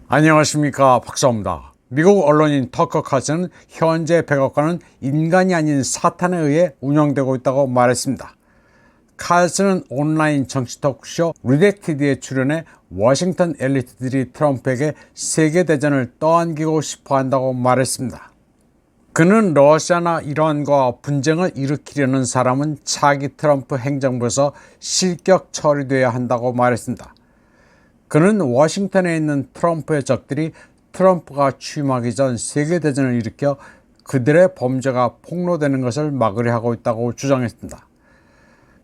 안녕하십니까, 박사입니다. 미국 언론인 터커 칼슨은 현재 백악관은 인간이 아닌 사탄에 의해 운영되고 있다고 말했습니다. 칼슨은 온라인 정치 토크쇼 리덱티드에 출연해 워싱턴 엘리트들이 트럼프에게 세계대전을 떠안기고 싶어한다고 말했습니다. 그는 러시아나 이란과 분쟁을 일으키려는 사람은 차기 트럼프 행정부에서 실격 처리돼야 한다고 말했습니다. 그는 워싱턴에 있는 트럼프의 적들이 트럼프가 취임하기 전 세계대전을 일으켜 그들의 범죄가 폭로되는 것을 막으려 하고 있다고 주장했습니다.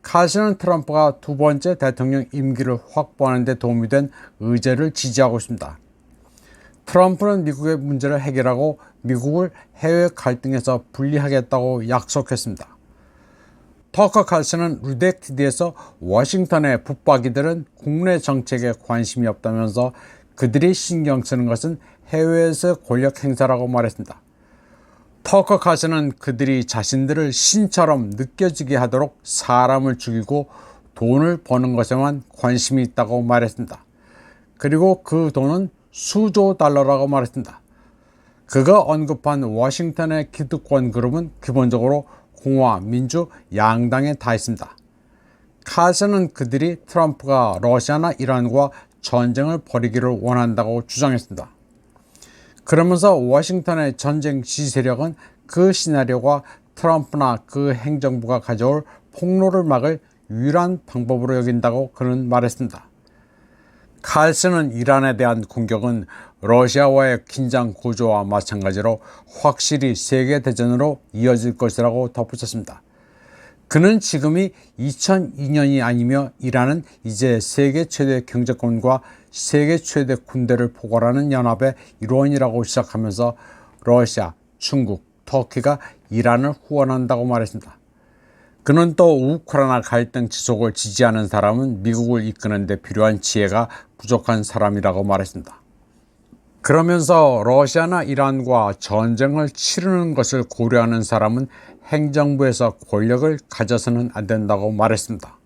칼슨은 트럼프가 두 번째 대통령 임기를 확보하는 데 도움이 된 의제를 지지하고 있습니다. 트럼프는 미국의 문제를 해결하고 미국을 해외 갈등에서 분리하겠다고 약속했습니다. 터커 칼슨은 리덱티드에서 워싱턴의 붙박이들은 국내 정책에 관심이 없다면서 그들이 신경 쓰는 것은 해외에서 권력 행사라고 말했습니다. 터커 칼슨은 그들이 자신들을 신처럼 느껴지게 하도록 사람을 죽이고 돈을 버는 것에만 관심이 있다고 말했습니다. 그리고 그 돈은 수조 달러라고 말했습니다. 그가 언급한 워싱턴의 기득권 그룹은 기본적으로 공화, 민주, 양당에 다 있습니다. 칼슨은 그들이 트럼프가 러시아나 이란과 전쟁을 벌이기를 원한다고 주장했습니다. 그러면서 워싱턴의 전쟁 지지 세력은 그 시나리오가 트럼프나 그 행정부가 가져올 폭로를 막을 유일한 방법으로 여긴다고 그는 말했습니다. 칼슨은 이란에 대한 공격은 러시아와의 긴장 고조와 마찬가지로 확실히 세계대전으로 이어질 것이라고 덧붙였습니다. 그는 지금이 2002년이 아니며 이란은 이제 세계 최대 경제권과 세계 최대 군대를 포괄하는 연합의 일원이라고 시작하면서 러시아, 중국, 터키가 이란을 후원한다고 말했습니다. 그는 또 우크라이나 갈등 지속을 지지하는 사람은 미국을 이끄는 데 필요한 지혜가 부족한 사람이라고 말했습니다. 그러면서 러시아나 이란과 전쟁을 치르는 것을 고려하는 사람은 행정부에서 권력을 가져서는 안 된다고 말했습니다.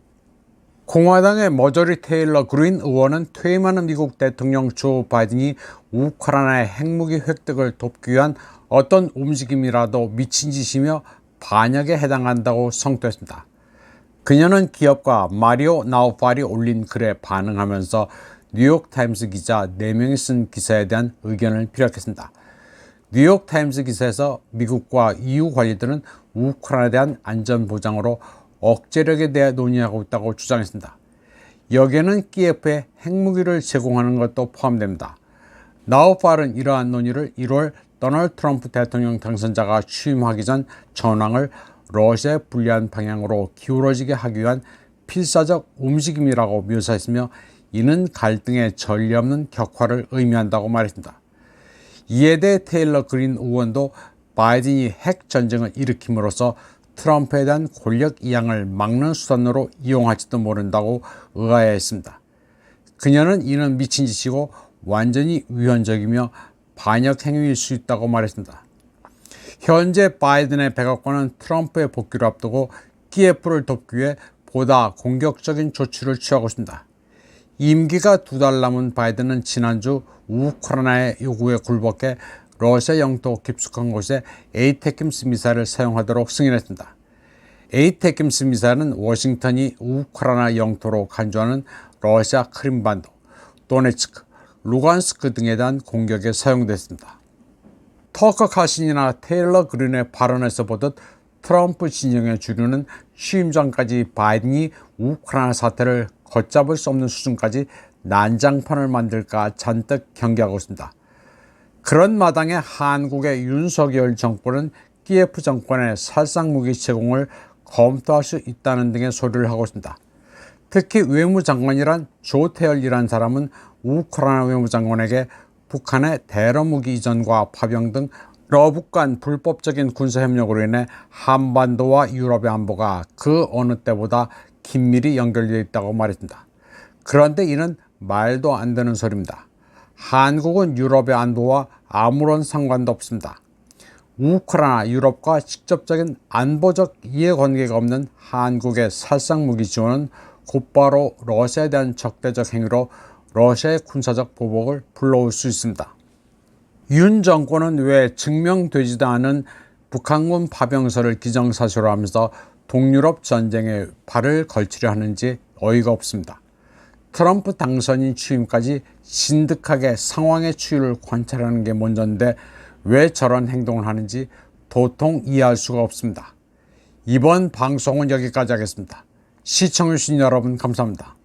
공화당의 머저리 테일러 그린 의원은 퇴임하는 미국 대통령 조 바이든이 우크라이나의 핵무기 획득을 돕기 위한 어떤 움직임이라도 미친 짓이며 반역에 해당한다고 성토했습니다. 그녀는 기업가 마리오 나우팔이 올린 글에 반응하면서 뉴욕타임스 기자 4명이 쓴 기사에 대한 의견을 피력했습니다. 뉴욕타임스 기사에서 미국과 EU 관리들은 우크라이나에 대한 안전보장으로 억제력에 대해 논의하고 있다고 주장했습니다. 여기에는 키예프에 핵무기를 제공하는 것도 포함됩니다. 나우팔은 이러한 논의를 1월 도널드 트럼프 대통령 당선자가 취임하기 전 전황을 러시아에 불리한 방향으로 기울어지게 하기 위한 필사적 움직임이라고 묘사했으며 이는 갈등의 전례 없는 격화를 의미한다고 말했습니다. 이에 대해 테일러 그린 의원도 바이든이 핵 전쟁을 일으킴으로써 트럼프에 대한 권력 이양을 막는 수단으로 이용할지도 모른다고 의아해했습니다. 그녀는 이는 미친 짓이고 완전히 위헌적이며 반역 행위일 수 있다고 말했습니다. 현재 바이든의 백악관은 트럼프의 복귀를 앞두고 키예프를 돕기 위해 보다 공격적인 조치를 취하고 있습니다. 임기가 2달 남은 바이든은 지난주 우크라이나의 요구에 굴복해 러시아 영토 깊숙한 곳에 에이테킴스 미사일을 사용하도록 승인했습니다. 에이테킴스 미사일은 워싱턴이 우크라이나 영토로 간주하는 러시아 크림반도, 도네츠크, 루간스크 등에 대한 공격에 사용됐습니다. 터커 칼슨이나 테일러 그린의 발언에서 보듯 트럼프 진영의 주류는 취임 전까지 바이든이 우크라이나 사태를 걷잡을 수 없는 수준까지 난장판을 만들까 잔뜩 경계하고 있습니다. 그런 마당에 한국의 윤석열 정권은 키예프 정권의 살상무기 제공을 검토할 수 있다는 등의 소리를 하고 있습니다. 특히 외무장관이란 조태열이란 사람은 우크라이나 외무장관에게 북한의 대러무기 이전과 파병 등 러북 간 불법적인 군사협력으로 인해 한반도와 유럽의 안보가 그 어느 때보다 긴밀히 연결되어 있다고 말했습니다. 그런데 이는 말도 안 되는 소리입니다. 한국은 유럽의 안보와 아무런 상관도 없습니다. 우크라이나, 유럽과 직접적인 안보적 이해관계가 없는 한국의 살상무기 지원은 곧바로 러시아에 대한 적대적 행위로 러시아의 군사적 보복을 불러올 수 있습니다. 윤 정권은 왜 증명되지도 않은 북한군 파병설을 기정사실로 하면서 동유럽 전쟁에 발을 걸치려 하는지 어이가 없습니다. 트럼프 당선인 취임까지 신득하게 상황의 추이를 관찰하는 게 먼저인데 왜 저런 행동을 하는지 도통 이해할 수가 없습니다. 이번 방송은 여기까지 하겠습니다. 시청해주신 여러분 감사합니다.